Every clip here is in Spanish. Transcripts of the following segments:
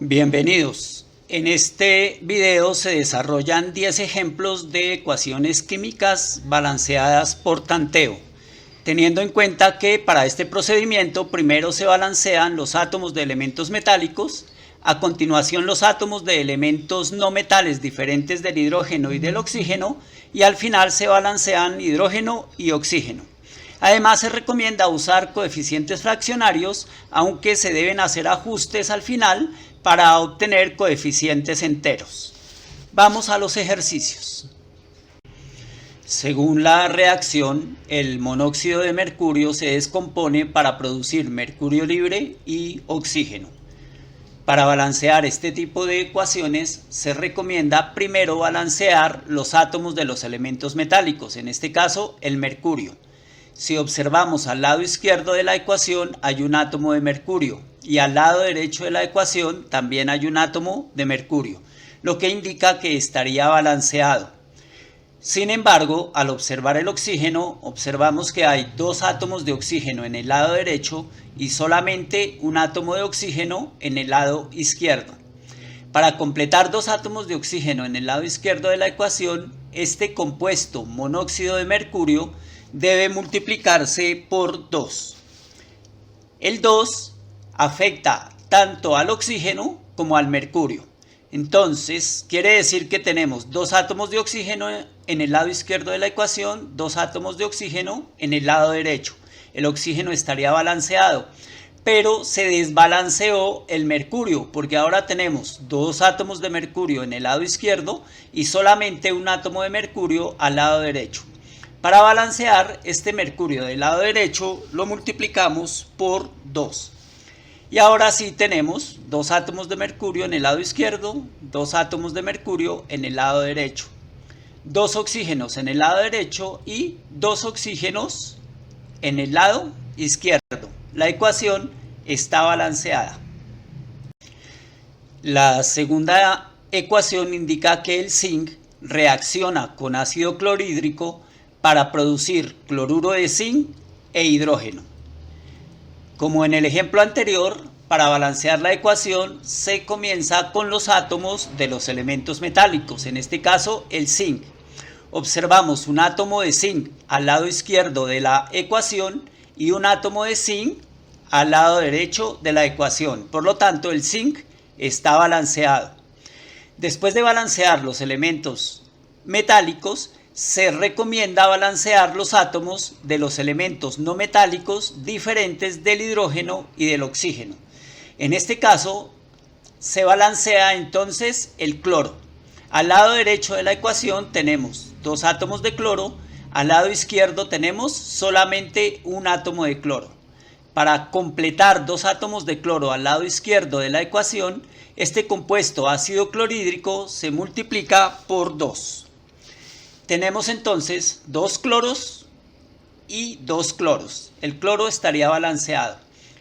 Bienvenidos. En este video se desarrollan 10 ejemplos de ecuaciones químicas balanceadas por tanteo, teniendo en cuenta que para este procedimiento primero se balancean los átomos de elementos metálicos, a continuación los átomos de elementos no metales diferentes del hidrógeno y del oxígeno, y al final se balancean hidrógeno y oxígeno. Además, se recomienda usar coeficientes fraccionarios, aunque se deben hacer ajustes al final para obtener coeficientes enteros. Vamos a los ejercicios. Según la reacción, el monóxido de mercurio se descompone para producir mercurio libre y oxígeno. Para balancear este tipo de ecuaciones, se recomienda primero balancear los átomos de los elementos metálicos, en este caso el mercurio. Si observamos al lado izquierdo de la ecuación hay un átomo de mercurio y al lado derecho de la ecuación también hay un átomo de mercurio, lo que indica que estaría balanceado. Sin embargo, al observar el oxígeno, observamos que hay dos átomos de oxígeno en el lado derecho y solamente un átomo de oxígeno en el lado izquierdo. Para completar dos átomos de oxígeno en el lado izquierdo de la ecuación, este compuesto monóxido de mercurio debe multiplicarse por 2. El 2 afecta tanto al oxígeno como al mercurio. Entonces, quiere decir que tenemos dos átomos de oxígeno en el lado izquierdo de la ecuación, dos átomos de oxígeno en el lado derecho. El oxígeno estaría balanceado, pero se desbalanceó el mercurio, porque ahora tenemos dos átomos de mercurio en el lado izquierdo y solamente un átomo de mercurio al lado derecho. Para balancear este mercurio del lado derecho lo multiplicamos por 2. Y ahora sí tenemos dos átomos de mercurio en el lado izquierdo, dos átomos de mercurio en el lado derecho, dos oxígenos en el lado derecho y dos oxígenos en el lado izquierdo. La ecuación está balanceada. La segunda ecuación indica que el zinc reacciona con ácido clorhídrico para producir cloruro de zinc e hidrógeno. Como en el ejemplo anterior, para balancear la ecuación se comienza con los átomos de los elementos metálicos, en este caso el zinc. Observamos un átomo de zinc al lado izquierdo de la ecuación y un átomo de zinc al lado derecho de la ecuación. Por lo tanto, el zinc está balanceado. Después de balancear los elementos metálicos, se recomienda balancear los átomos de los elementos no metálicos diferentes del hidrógeno y del oxígeno. En este caso, se balancea entonces el cloro. Al lado derecho de la ecuación tenemos dos átomos de cloro, al lado izquierdo tenemos solamente un átomo de cloro. Para completar dos átomos de cloro al lado izquierdo de la ecuación, este compuesto ácido clorhídrico se multiplica por 2. Tenemos entonces dos cloros y dos cloros. El cloro estaría balanceado.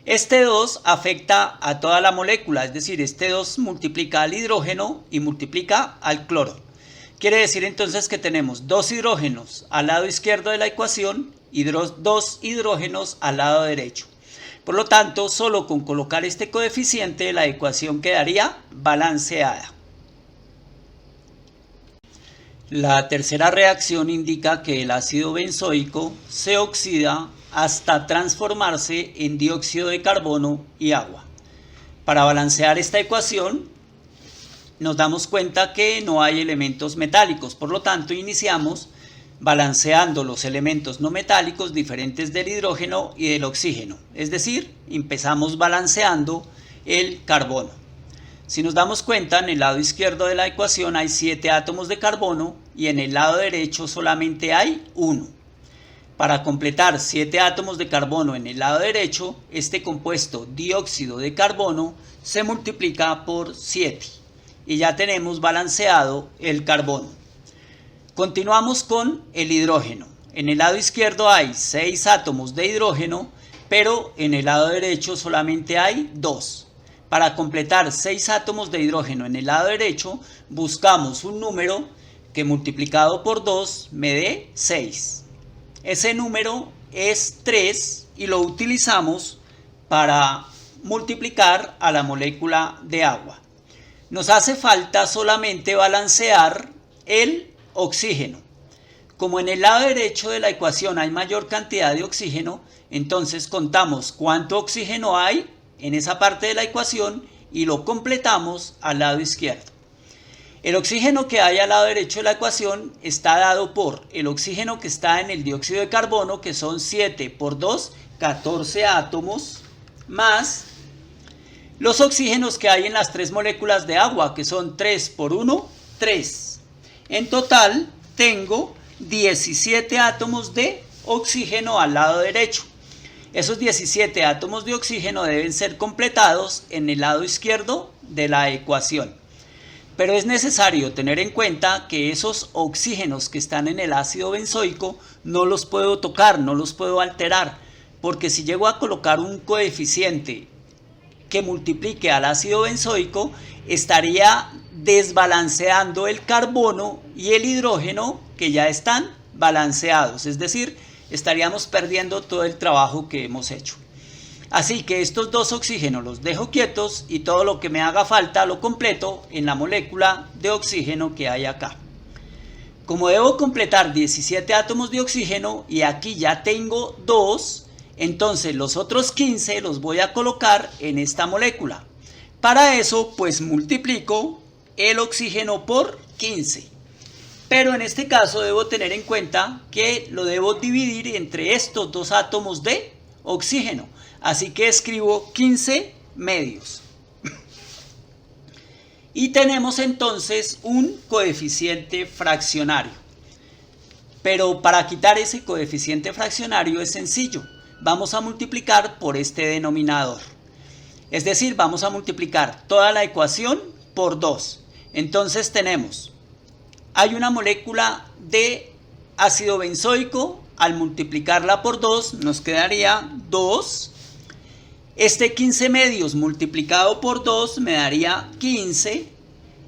Este 2 afecta a toda la molécula, es decir, este 2 multiplica al hidrógeno y multiplica al cloro. Quiere decir entonces que tenemos dos hidrógenos al lado izquierdo de la ecuación y dos hidrógenos al lado derecho. Por lo tanto, solo con colocar este coeficiente la ecuación quedaría balanceada. La tercera reacción indica que el ácido benzoico se oxida hasta transformarse en dióxido de carbono y agua. Para balancear esta ecuación nos damos cuenta que no hay elementos metálicos, por lo tanto iniciamos balanceando los elementos no metálicos diferentes del hidrógeno y del oxígeno, es decir, empezamos balanceando el carbono. Si nos damos cuenta, en el lado izquierdo de la ecuación hay 7 átomos de carbono y en el lado derecho solamente hay 1. Para completar 7 átomos de carbono en el lado derecho, este compuesto dióxido de carbono se multiplica por 7 y ya tenemos balanceado el carbono. Continuamos con el hidrógeno. En el lado izquierdo hay 6 átomos de hidrógeno, pero en el lado derecho solamente hay 2. Para completar 6 átomos de hidrógeno en el lado derecho, buscamos un número que multiplicado por 2 me dé 6. Ese número es 3 y lo utilizamos para multiplicar a la molécula de agua. Nos hace falta solamente balancear el oxígeno. Como en el lado derecho de la ecuación hay mayor cantidad de oxígeno, entonces contamos cuánto oxígeno hay en esa parte de la ecuación y lo completamos al lado izquierdo. El oxígeno que hay al lado derecho de la ecuación está dado por el oxígeno que está en el dióxido de carbono, que son 7 por 2, 14 átomos, más los oxígenos que hay en las 3 moléculas de agua, que son 3 por 1, 3. En total tengo 17 átomos de oxígeno al lado derecho. Esos 17 átomos de oxígeno deben ser completados en el lado izquierdo de la ecuación. Pero es necesario tener en cuenta que esos oxígenos que están en el ácido benzoico no los puedo tocar, no los puedo alterar, porque si llego a colocar un coeficiente que multiplique al ácido benzoico, estaría desbalanceando el carbono y el hidrógeno que ya están balanceados, es decir, estaríamos perdiendo todo el trabajo que hemos hecho. Así que estos dos oxígenos los dejo quietos y todo lo que me haga falta lo completo en la molécula de oxígeno que hay acá. Como debo completar 17 átomos de oxígeno y aquí ya tengo 2, entonces los otros 15 los voy a colocar en esta molécula. Para eso pues multiplico el oxígeno por 15. Pero en este caso debo tener en cuenta que lo debo dividir entre estos dos átomos de oxígeno. Así que escribo 15 medios. Y tenemos entonces un coeficiente fraccionario. Pero para quitar ese coeficiente fraccionario es sencillo. Vamos a multiplicar por este denominador. Es decir, vamos a multiplicar toda la ecuación por 2. Entonces tenemos, hay una molécula de ácido benzoico, al multiplicarla por 2 nos quedaría 2. Este 15 medios multiplicado por 2 me daría 15.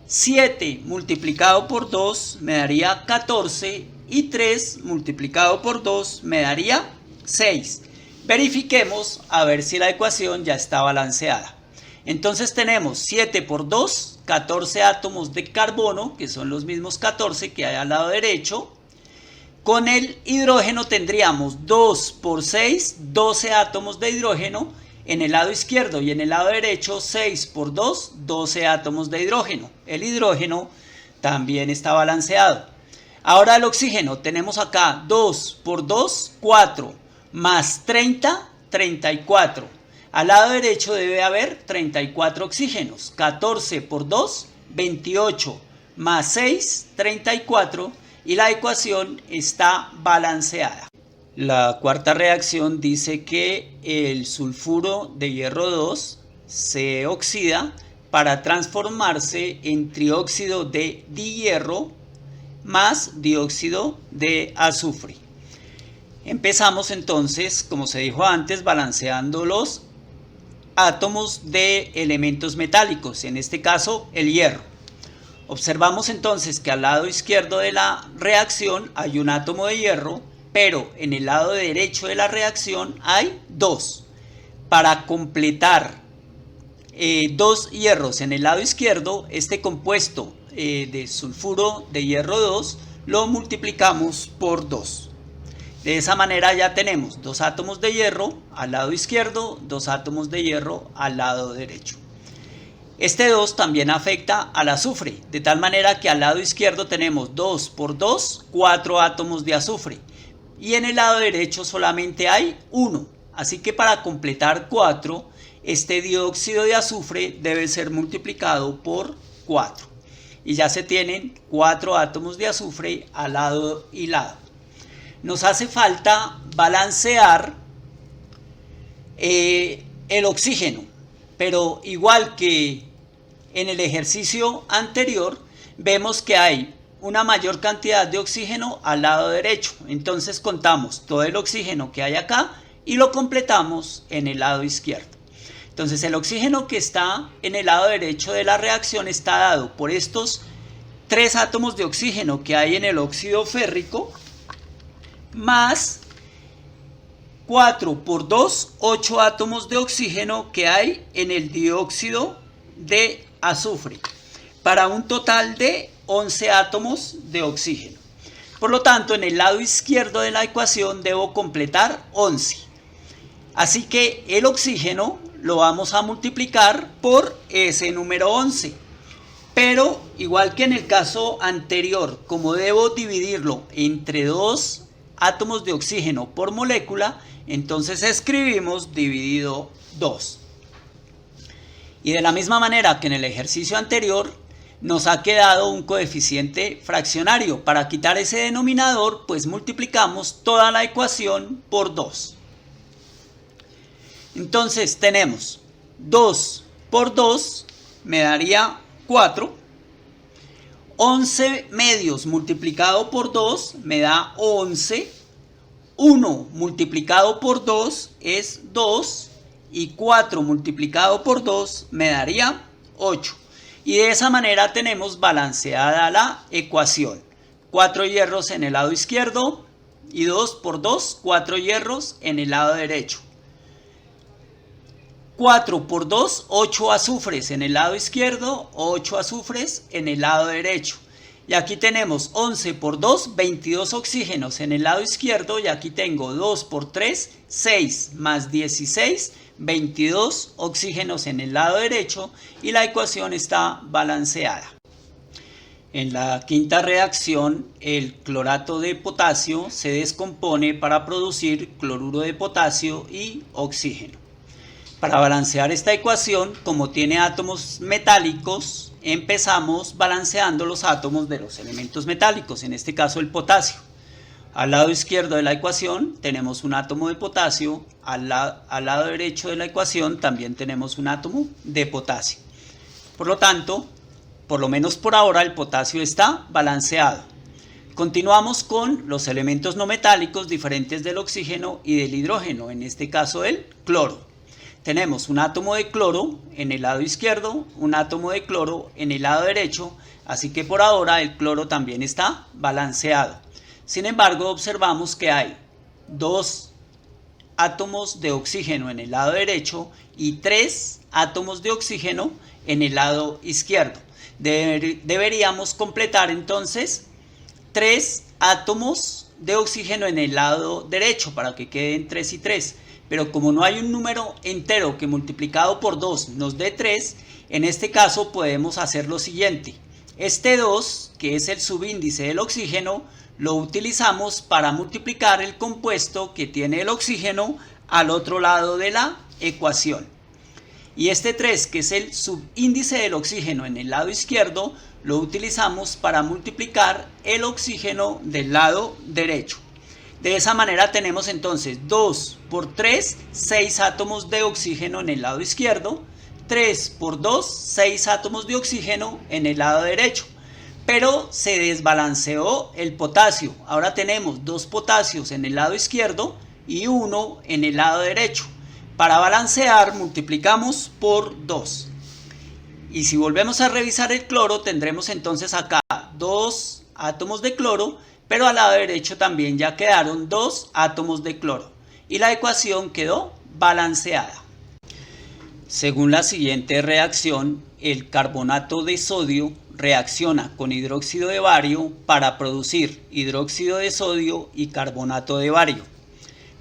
7 multiplicado por 2 me daría 14. Y 3 multiplicado por 2 me daría 6. Verifiquemos a ver si la ecuación ya está balanceada. Entonces tenemos 7 por 2, 14 átomos de carbono, que son los mismos 14 que hay al lado derecho. Con el hidrógeno tendríamos 2 por 6, 12 átomos de hidrógeno en el lado izquierdo, y en el lado derecho 6 por 2, 12 átomos de hidrógeno. El hidrógeno también está balanceado. Ahora el oxígeno, tenemos acá 2 por 2, 4, más 30, 34. Al lado derecho debe haber 34 oxígenos. 14 por 2, 28, más 6, 34. Y la ecuación está balanceada. La cuarta reacción dice que el sulfuro de hierro 2 se oxida para transformarse en trióxido de dihierro más dióxido de azufre. Empezamos entonces, como se dijo antes, balanceando los átomos de elementos metálicos, en este caso el hierro. Observamos entonces que al lado izquierdo de la reacción hay un átomo de hierro, pero en el lado derecho de la reacción hay 2. Para completar 2 hierros en el lado izquierdo, este compuesto de sulfuro de hierro 2 lo multiplicamos por 2. De esa manera ya tenemos 2 átomos de hierro al lado izquierdo, 2 átomos de hierro al lado derecho. Este 2 también afecta al azufre, de tal manera que al lado izquierdo tenemos 2 por 2, 4 átomos de azufre. Y en el lado derecho solamente hay 1. Así que para completar 4, este dióxido de azufre debe ser multiplicado por 4. Y ya se tienen 4 átomos de azufre al lado y lado. Nos hace falta balancear el oxígeno, pero igual que en el ejercicio anterior, vemos que hay una mayor cantidad de oxígeno al lado derecho. Entonces contamos todo el oxígeno que hay acá y lo completamos en el lado izquierdo. Entonces el oxígeno que está en el lado derecho de la reacción está dado por estos 3 átomos de oxígeno que hay en el óxido férrico, más 4 por 2, 8 átomos de oxígeno que hay en el dióxido de azufre. para un total de 11 átomos de oxígeno. Por lo tanto, en el lado izquierdo de la ecuación debo completar 11. Así que el oxígeno lo vamos a multiplicar por ese número 11. Pero, igual que en el caso anterior, como debo dividirlo entre 2 átomos de oxígeno por molécula, entonces escribimos dividido 2. Y de la misma manera que en el ejercicio anterior, nos ha quedado un coeficiente fraccionario. Para quitar ese denominador, pues multiplicamos toda la ecuación por 2. Entonces tenemos 2 por 2 me daría 4. 11 medios multiplicado por 2 me da 11. 1 multiplicado por 2 es 2. Y 4 multiplicado por 2 me daría 8. Y de esa manera tenemos balanceada la ecuación. 4 hierros en el lado izquierdo y 2 por 2, 4 hierros en el lado derecho. 4 por 2, 8 azufres en el lado izquierdo, 8 azufres en el lado derecho. Y aquí tenemos 11 por 2, 22 oxígenos en el lado izquierdo. Y aquí tengo 2 por 3, 6 más 16, 22 oxígenos en el lado derecho. Y la ecuación está balanceada. En la quinta reacción, el clorato de potasio se descompone para producir cloruro de potasio y oxígeno. Para balancear esta ecuación, como tiene átomos metálicos, empezamos balanceando los átomos de los elementos metálicos, en este caso el potasio. Al lado izquierdo de la ecuación tenemos un átomo de potasio, al lado derecho de la ecuación también tenemos un átomo de potasio. Por lo tanto, por lo menos por ahora, el potasio está balanceado. Continuamos con los elementos no metálicos diferentes del oxígeno y del hidrógeno, en este caso el cloro. Tenemos un átomo de cloro en el lado izquierdo, un átomo de cloro en el lado derecho, así que por ahora el cloro también está balanceado. Sin embargo, observamos que hay 2 átomos de oxígeno en el lado derecho y 3 átomos de oxígeno en el lado izquierdo. Deberíamos completar entonces 3 átomos de oxígeno en el lado derecho para que queden 3 y 3. Pero como no hay un número entero que multiplicado por 2 nos dé 3, en este caso podemos hacer lo siguiente. Este 2, que es el subíndice del oxígeno, lo utilizamos para multiplicar el compuesto que tiene el oxígeno al otro lado de la ecuación. Y este 3, que es el subíndice del oxígeno en el lado izquierdo, lo utilizamos para multiplicar el oxígeno del lado derecho. De esa manera tenemos entonces 2 por 3, 6 átomos de oxígeno en el lado izquierdo, 3 por 2, 6 átomos de oxígeno en el lado derecho. Pero se desbalanceó el potasio. Ahora tenemos 2 potasios en el lado izquierdo y 1 en el lado derecho. Para balancear multiplicamos por 2. Y si volvemos a revisar el cloro, tendremos entonces acá 2 átomos de cloro, pero al lado derecho también ya quedaron 2 átomos de cloro y la ecuación quedó balanceada. Según la siguiente reacción, el carbonato de sodio reacciona con hidróxido de bario para producir hidróxido de sodio y carbonato de bario.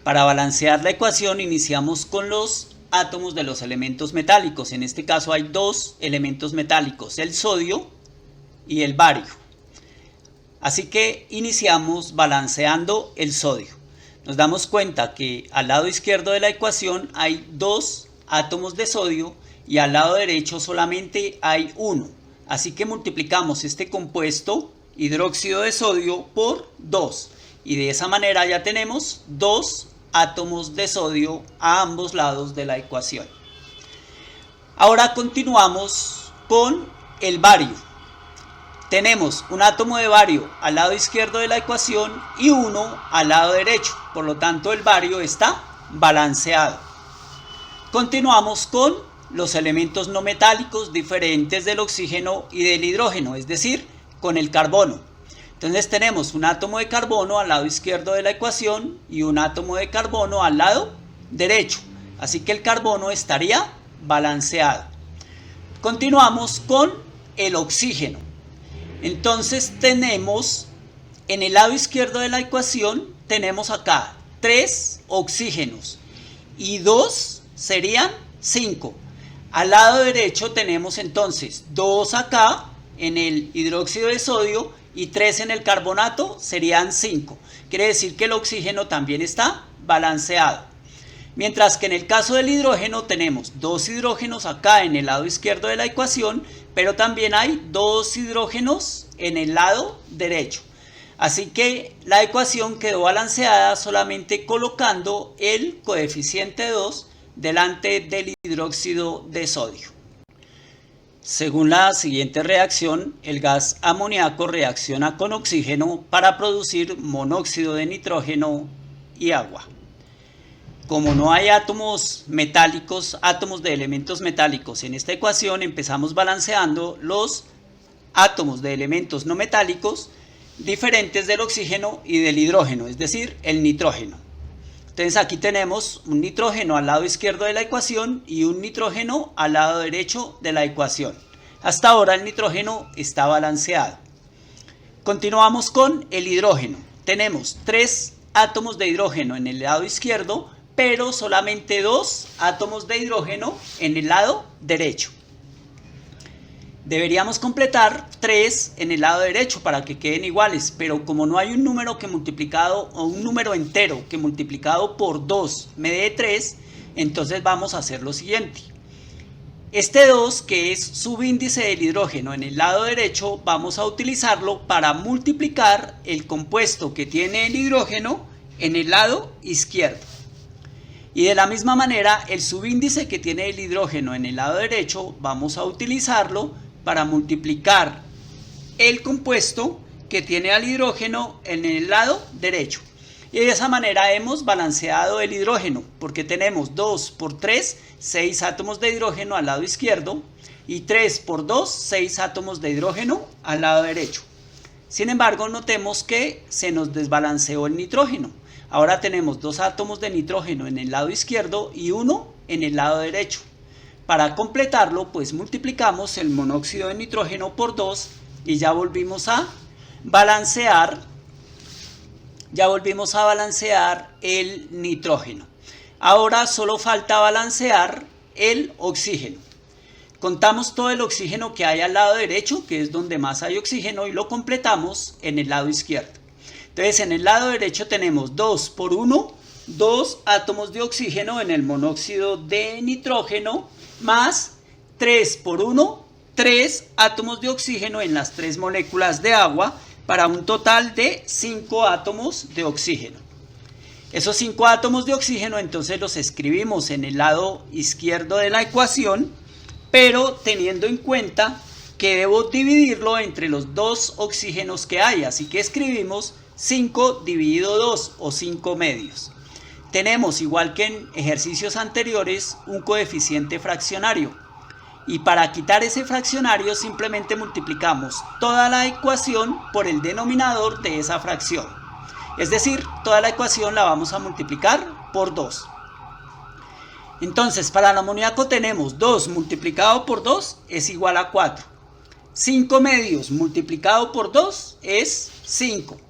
Para balancear la ecuación iniciamos con los átomos de los elementos metálicos. En este caso hay 2 elementos metálicos, el sodio y el bario. Así que iniciamos balanceando el sodio. Nos damos cuenta que al lado izquierdo de la ecuación hay 2 átomos de sodio y al lado derecho solamente hay 1. Así que multiplicamos este compuesto, hidróxido de sodio, por 2. Y de esa manera ya tenemos 2 átomos de sodio a ambos lados de la ecuación. Ahora continuamos con el bario. Tenemos un átomo de bario al lado izquierdo de la ecuación y 1 al lado derecho. Por lo tanto, el bario está balanceado. Continuamos con los elementos no metálicos diferentes del oxígeno y del hidrógeno, es decir, con el carbono. Entonces tenemos un átomo de carbono al lado izquierdo de la ecuación y un átomo de carbono al lado derecho. Así que el carbono estaría balanceado. Continuamos con el oxígeno. Entonces tenemos en el lado izquierdo de la ecuación, tenemos acá 3 oxígenos y 2 serían 5. Al lado derecho tenemos entonces 2 acá en el hidróxido de sodio y 3 en el carbonato, serían 5. Quiere decir que el oxígeno también está balanceado. Mientras que en el caso del hidrógeno tenemos 2 hidrógenos acá en el lado izquierdo de la ecuación, pero también hay 2 hidrógenos en el lado derecho. Así que la ecuación quedó balanceada solamente colocando el coeficiente 2 delante del hidróxido de sodio. Según la siguiente reacción, el gas amoníaco reacciona con oxígeno para producir monóxido de nitrógeno y agua. Como no hay átomos metálicos, átomos de elementos metálicos en esta ecuación, empezamos balanceando los átomos de elementos no metálicos diferentes del oxígeno y del hidrógeno, es decir, el nitrógeno. Entonces aquí tenemos un nitrógeno al lado izquierdo de la ecuación y un nitrógeno al lado derecho de la ecuación. Hasta ahora el nitrógeno está balanceado. Continuamos con el hidrógeno. Tenemos 3 átomos de hidrógeno en el lado izquierdo, pero solamente 2 átomos de hidrógeno en el lado derecho. Deberíamos completar 3 en el lado derecho para que queden iguales, pero como no hay un número que multiplicado o un número entero que multiplicado por 2 me dé 3, entonces vamos a hacer lo siguiente. Este 2, que es subíndice del hidrógeno en el lado derecho, vamos a utilizarlo para multiplicar el compuesto que tiene el hidrógeno en el lado izquierdo. Y de la misma manera, el subíndice que tiene el hidrógeno en el lado derecho, vamos a utilizarlo para multiplicar el compuesto que tiene al hidrógeno en el lado derecho. Y de esa manera hemos balanceado el hidrógeno, porque tenemos 2 por 3, 6 átomos de hidrógeno al lado izquierdo, y 3 por 2, 6 átomos de hidrógeno al lado derecho. Sin embargo, notemos que se nos desbalanceó el nitrógeno. Ahora tenemos 2 átomos de nitrógeno en el lado izquierdo y 1 en el lado derecho. Para completarlo, pues multiplicamos el monóxido de nitrógeno por 2 y ya volvimos a balancear el nitrógeno. Ahora solo falta balancear el oxígeno. Contamos todo el oxígeno que hay al lado derecho, que es donde más hay oxígeno, y lo completamos en el lado izquierdo. Entonces en el lado derecho tenemos 2 por 1, 2 átomos de oxígeno en el monóxido de nitrógeno, más 3 por 1, 3 átomos de oxígeno en las 3 moléculas de agua, para un total de 5 átomos de oxígeno. Esos 5 átomos de oxígeno entonces los escribimos en el lado izquierdo de la ecuación, pero teniendo en cuenta que debo dividirlo entre los 2 oxígenos que hay, así que escribimos 5 dividido 2 o 5 medios. Tenemos, igual que en ejercicios anteriores, un coeficiente fraccionario. Y para quitar ese fraccionario simplemente multiplicamos toda la ecuación por el denominador de esa fracción. Es decir, toda la ecuación la vamos a multiplicar por 2. Entonces, para el amoníaco tenemos 2 multiplicado por 2 es igual a 4. 5 medios multiplicado por 2 es 5.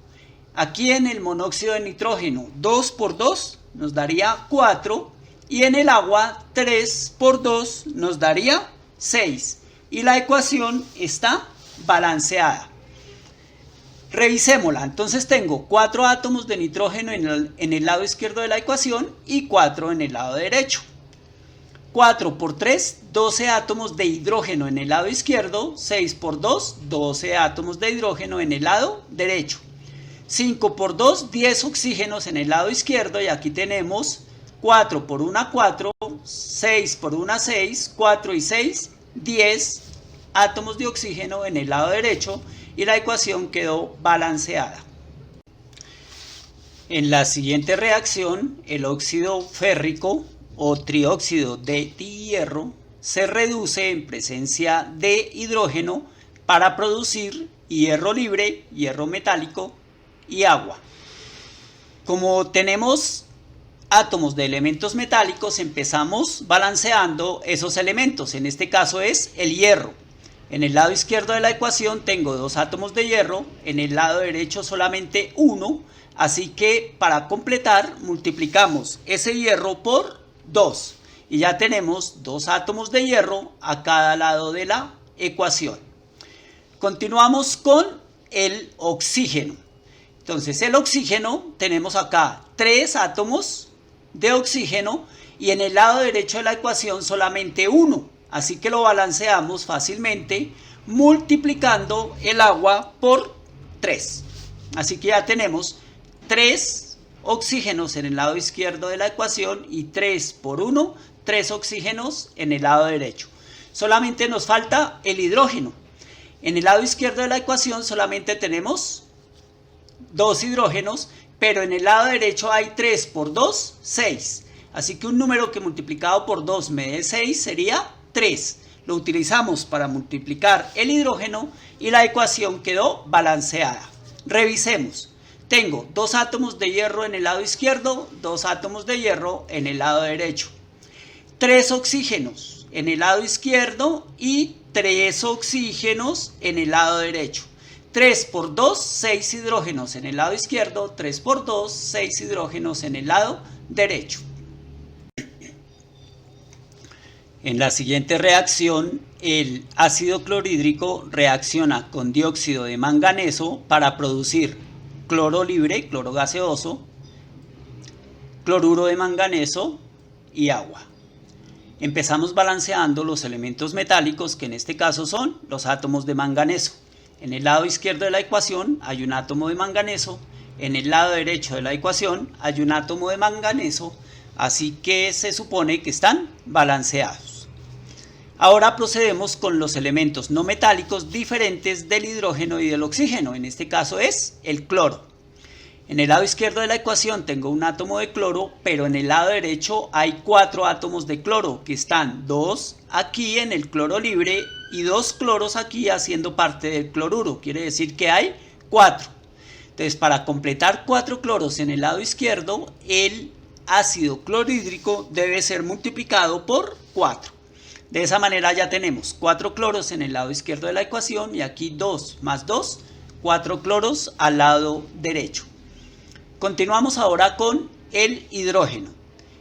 Aquí en el monóxido de nitrógeno 2 por 2 nos daría 4 y en el agua 3 por 2 nos daría 6 y la ecuación está balanceada. Revisémosla. Entonces tengo 4 átomos de nitrógeno en el lado izquierdo de la ecuación y 4 en el lado derecho. 4 por 3, 12 átomos de hidrógeno en el lado izquierdo, 6 por 2, 12 átomos de hidrógeno en el lado derecho. 5 por 2, 10 oxígenos en el lado izquierdo y aquí tenemos 4 por 1, 4, 6 por 1, 6, 4 y 6, 10 átomos de oxígeno en el lado derecho y la ecuación quedó balanceada. En la siguiente reacción, el óxido férrico o trióxido de hierro se reduce en presencia de hidrógeno para producir hierro libre, hierro metálico y agua. Como tenemos átomos de elementos metálicos, empezamos balanceando esos elementos. En este caso es el hierro. En el lado izquierdo de la ecuación tengo 2 átomos de hierro, en el lado derecho solamente 1, así que para completar multiplicamos ese hierro por 2 y ya tenemos 2 átomos de hierro a cada lado de la ecuación. Continuamos con el oxígeno. Entonces el oxígeno, tenemos acá 3 átomos de oxígeno y en el lado derecho de la ecuación solamente 1. Así que lo balanceamos fácilmente multiplicando el agua por 3. Así que ya tenemos 3 oxígenos en el lado izquierdo de la ecuación y 3 por 1, 3 oxígenos en el lado derecho. Solamente nos falta el hidrógeno. En el lado izquierdo de la ecuación solamente tenemos 2 hidrógenos, pero en el lado derecho hay 3 por 2, 6. Así que un número que multiplicado por 2 me dé 6 sería 3. Lo utilizamos para multiplicar el hidrógeno y la ecuación quedó balanceada. Revisemos. Tengo 2 átomos de hierro en el lado izquierdo, 2 átomos de hierro en el lado derecho. 3 oxígenos en el lado izquierdo y 3 oxígenos en el lado derecho. 3 por 2, 6 hidrógenos en el lado izquierdo, 3 por 2, 6 hidrógenos en el lado derecho. En la siguiente reacción, el ácido clorhídrico reacciona con dióxido de manganeso para producir cloro libre, cloro gaseoso, cloruro de manganeso y agua. Empezamos balanceando los elementos metálicos, que en este caso son los átomos de manganeso. En el lado izquierdo de la ecuación hay un átomo de manganeso, en el lado derecho de la ecuación hay un átomo de manganeso, así que se supone que están balanceados. Ahora procedemos con los elementos no metálicos diferentes del hidrógeno y del oxígeno, en este caso es el cloro. En el lado izquierdo de la ecuación tengo un átomo de cloro, pero en el lado derecho hay 4 átomos de cloro, que están 2 aquí en el cloro libre y 2 cloros aquí haciendo parte del cloruro, quiere decir que hay 4. Entonces, para completar 4 cloros en el lado izquierdo, el ácido clorhídrico debe ser multiplicado por 4. De esa manera ya tenemos 4 cloros en el lado izquierdo de la ecuación y aquí 2 más 2, 4 cloros al lado derecho. Continuamos ahora con el hidrógeno.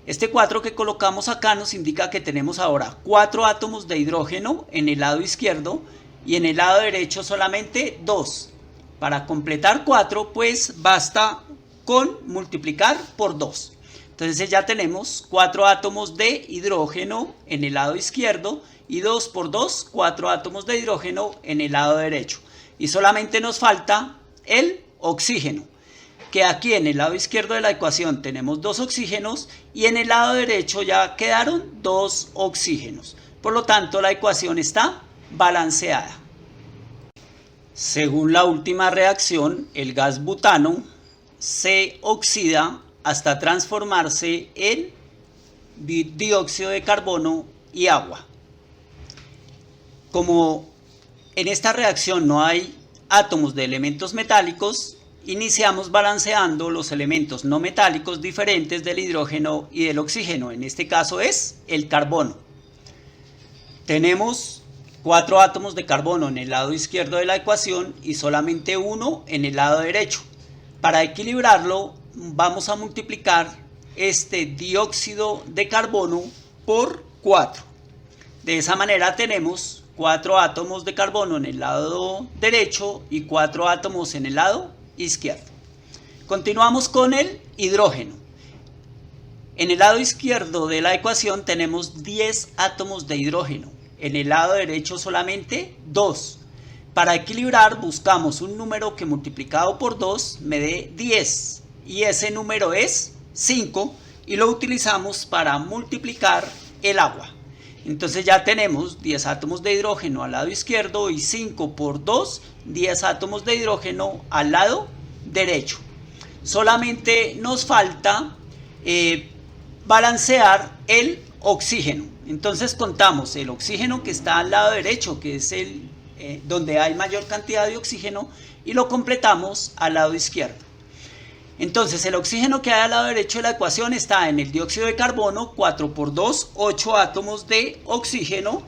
Este 4 que colocamos acá nos indica que tenemos ahora 4 átomos de hidrógeno en el lado izquierdo y en el lado derecho solamente 2. Para completar 4 pues basta con multiplicar por 2. Entonces ya tenemos 4 átomos de hidrógeno en el lado izquierdo y 2 por 2, 4 átomos de hidrógeno en el lado derecho. Y solamente nos falta el oxígeno, que aquí en el lado izquierdo de la ecuación tenemos 2 oxígenos y en el lado derecho ya quedaron 2 oxígenos. Por lo tanto, la ecuación está balanceada. Según la última reacción, el gas butano se oxida hasta transformarse en dióxido de carbono y agua. Como en esta reacción no hay átomos de elementos metálicos, iniciamos balanceando los elementos no metálicos diferentes del hidrógeno y del oxígeno. En este caso es el carbono. Tenemos 4 átomos de carbono en el lado izquierdo de la ecuación y solamente 1 en el lado derecho. Para equilibrarlo, vamos a multiplicar este dióxido de carbono por 4. De esa manera tenemos 4 átomos de carbono en el lado derecho y 4 átomos en el lado izquierdo. Continuamos con el hidrógeno. En el lado izquierdo de la ecuación tenemos 10 átomos de hidrógeno. En el lado derecho solamente 2. Para equilibrar buscamos un número que multiplicado por 2 me dé 10. Y ese número es 5 y lo utilizamos para multiplicar el agua. Entonces ya tenemos 10 átomos de hidrógeno al lado izquierdo y 5 por 2, 10 átomos de hidrógeno al lado derecho. Solamente nos falta balancear el oxígeno. Entonces contamos el oxígeno que está al lado derecho, que es el donde hay mayor cantidad de oxígeno, y lo completamos al lado izquierdo. Entonces el oxígeno que hay al lado derecho de la ecuación está en el dióxido de carbono, 4 por 2, 8 átomos de oxígeno,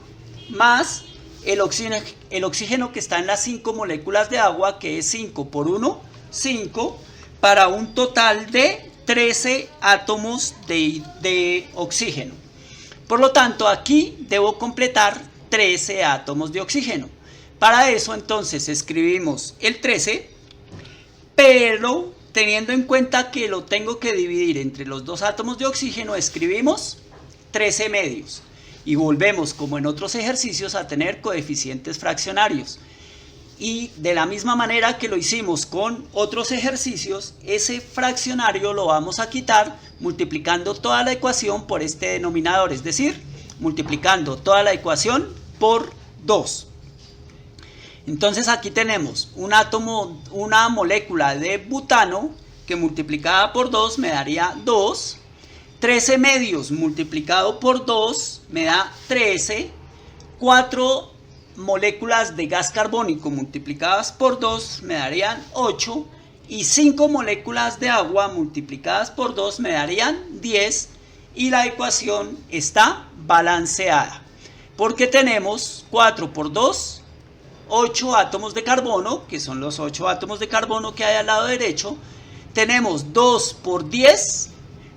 más el oxígeno que está en las 5 moléculas de agua, que es 5 por 1, 5, para un total de 13 átomos de oxígeno. Por lo tanto, aquí debo completar 13 átomos de oxígeno. Para eso, entonces, escribimos el 13, pero teniendo en cuenta que lo tengo que dividir entre los 2 átomos de oxígeno, escribimos 13 medios. Y volvemos, como en otros ejercicios, a tener coeficientes fraccionarios. Y de la misma manera que lo hicimos con otros ejercicios, ese fraccionario lo vamos a quitar multiplicando toda la ecuación por este denominador, es decir, multiplicando toda la ecuación por 2. Entonces aquí tenemos una molécula de butano que multiplicada por 2 me daría 2. 13 medios multiplicado por 2 me da 13. 4 moléculas de gas carbónico multiplicadas por 2 me darían 8. Y 5 moléculas de agua multiplicadas por 2 me darían 10. Y la ecuación está balanceada. Porque tenemos 4 por 2, 8 átomos de carbono, que son los 8 átomos de carbono que hay al lado derecho. Tenemos 2 por 10,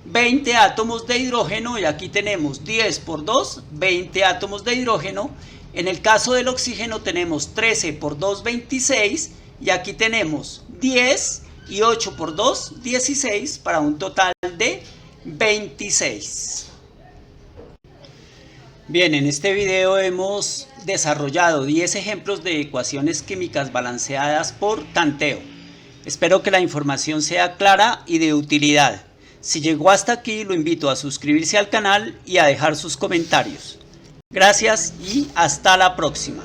20 átomos de hidrógeno, y aquí tenemos 10 por 2, 20 átomos de hidrógeno. En el caso del oxígeno tenemos 13 por 2, 26, y aquí tenemos 10 y 8 por 2, 16, para un total de 26. Bien, en este video hemos desarrollado 10 ejemplos de ecuaciones químicas balanceadas por tanteo. Espero que la información sea clara y de utilidad. Si llegó hasta aquí, lo invito a suscribirse al canal y a dejar sus comentarios. Gracias y hasta la próxima.